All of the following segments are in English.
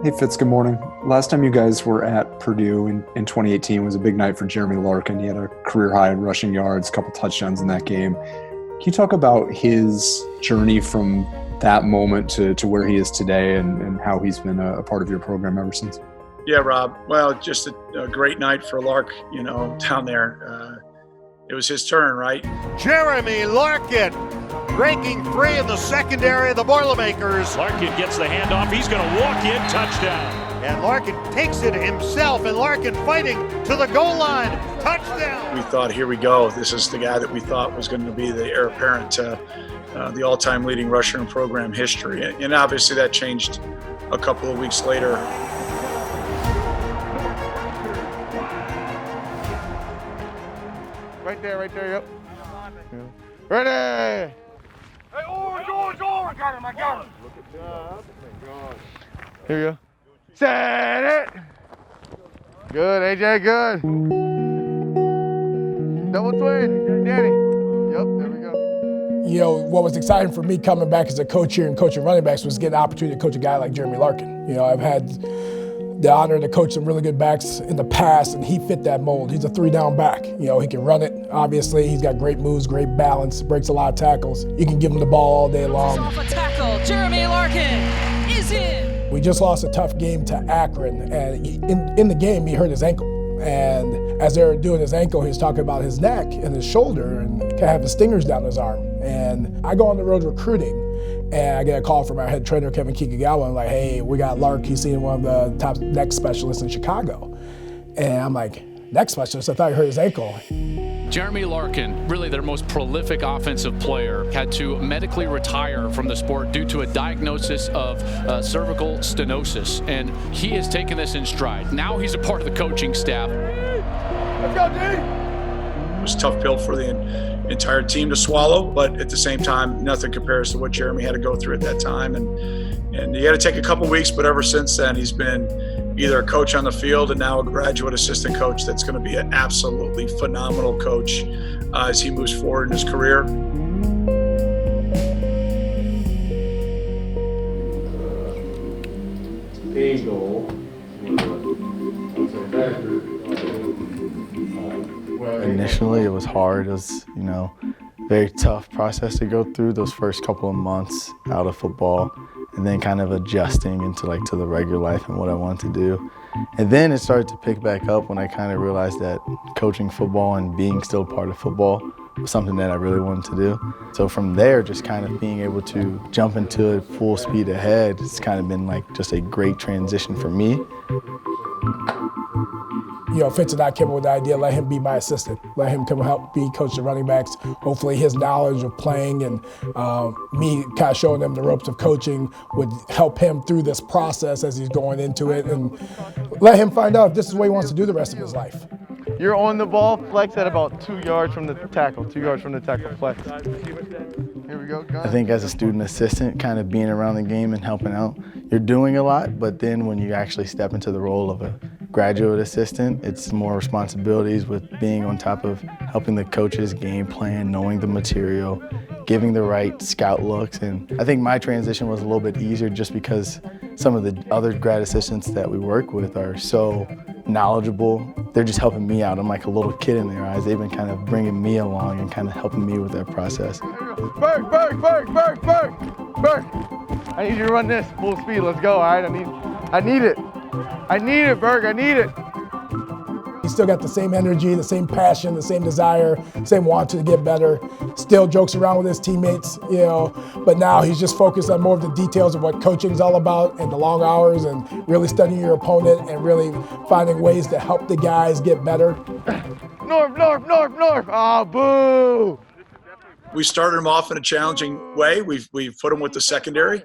Hey Fitz, good morning. Last time you guys were at Purdue in 2018 was a big night for Jeremy Larkin. He had a career high in rushing yards, a couple touchdowns in that game. Can you talk about his journey from that moment to where he is today and how he's been a part of your program ever since? Yeah, Rob. Well, just a great night for Lark, down there. It was his turn, right? Jeremy Larkin breaking free in the secondary of the Boilermakers. Larkin gets the handoff. He's going to walk in. Touchdown. And Larkin takes it himself, and Larkin fighting to the goal line. Touchdown. We thought, here we go. This is the guy that we thought was going to be the heir apparent to the all-time leading rusher in program history. And obviously that changed a couple of weeks later. Right there, yep. Ready! Hey, George! I got him! Look at that. Here you go. Set it! Good, AJ, good. Double twin, Danny. Yep, there we go. You know, what was exciting for me coming back as a coach here and coaching running backs was getting the opportunity to coach a guy like Jeremy Larkin. You know, I've had the honor to coach some really good backs in the past, and he fit that mold. He's a 3-down back. You know, he can run it, obviously. He's got great moves, great balance, breaks a lot of tackles. You can give him the ball all day long. Off a tackle, Jeremy Larkin is in. We just lost a tough game to Akron, and in the game, he hurt his ankle. And as they were doing his ankle, he was talking about his neck and his shoulder and kind of having stingers down his arm. And I go on the road recruiting, and I get a call from our head trainer, Kevin Kikugawa. I'm like, hey, we got Lark. He's seeing one of the top neck specialists in Chicago. And I'm like, neck specialist? I thought he hurt his ankle. Jeremy Larkin, really their most prolific offensive player, had to medically retire from the sport due to a diagnosis of cervical stenosis. And he has taken this in stride. Now he's a part of the coaching staff. Let's go, D! It was a tough pill for the entire team to swallow, but at the same time, nothing compares to what Jeremy had to go through at that time. And he had to take a couple weeks, but ever since then, he's been either a coach on the field and now a graduate assistant coach that's going to be an absolutely phenomenal coach as he moves forward in his career. Initially, it was hard. It was, very tough process to go through those first couple of months out of football, and then kind of adjusting into to the regular life and what I wanted to do. And then it started to pick back up when I kind of realized that coaching football and being still part of football was something that I really wanted to do. So from there, just kind of being able to jump into it full speed ahead, it's kind of been just a great transition for me. You know, Fitz and I came up with the idea, let him be my assistant. Let him come help me coach the running backs. Hopefully his knowledge of playing and me kind of showing him the ropes of coaching would help him through this process as he's going into it, and let him find out if this is what he wants to do the rest of his life. You're on the ball, flex at about 2 yards from the tackle, 2 yards from the tackle, flex. Here we go, I think as a student assistant, kind of being around the game and helping out, you're doing a lot, but then when you actually step into the role of a graduate assistant, it's more responsibilities with being on top of helping the coaches game plan, knowing the material, giving the right scout looks. And I think my transition was a little bit easier just because some of the other grad assistants that we work with are so knowledgeable. They're just helping me out. I'm like a little kid in their eyes. They've been kind of bringing me along and kind of helping me with that process. Berg! I need you to run this full speed. Let's go, all right? I need it. Berg, I need it. He's still got the same energy, the same passion, the same desire, same want to get better. Still jokes around with his teammates, but now he's just focused on more of the details of what coaching's all about and the long hours and really studying your opponent and really finding ways to help the guys get better. North! Oh, boo! We started him off in a challenging way. We've put him with the secondary.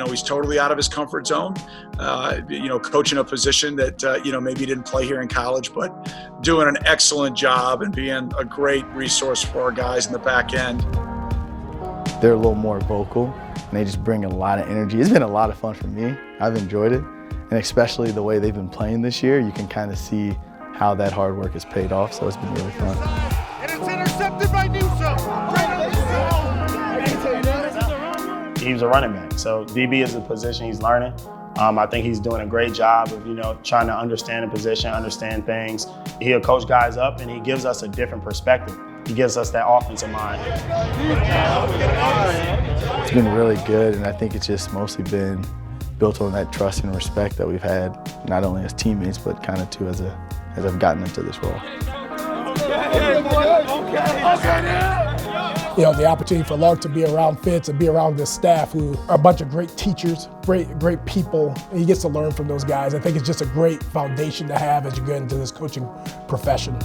He's totally out of his comfort zone. Coaching a position that, maybe he didn't play here in college, but doing an excellent job and being a great resource for our guys in the back end. They're a little more vocal, and they just bring a lot of energy. It's been a lot of fun for me. I've enjoyed it, and especially the way they've been playing this year, you can kind of see how that hard work has paid off, so it's been really fun. And it's intercepted by Newsome. He was a running back, so DB is a position he's learning. I think he's doing a great job of, trying to understand the position, understand things. He'll coach guys up, and he gives us a different perspective. He gives us that offensive mind. It's been really good, and I think it's just mostly been built on that trust and respect that we've had, not only as teammates, but kind of too as I've gotten into this role. The opportunity for Lark to be around Fitz and be around this staff who are a bunch of great teachers, great people. And he gets to learn from those guys. I think it's just a great foundation to have as you get into this coaching profession.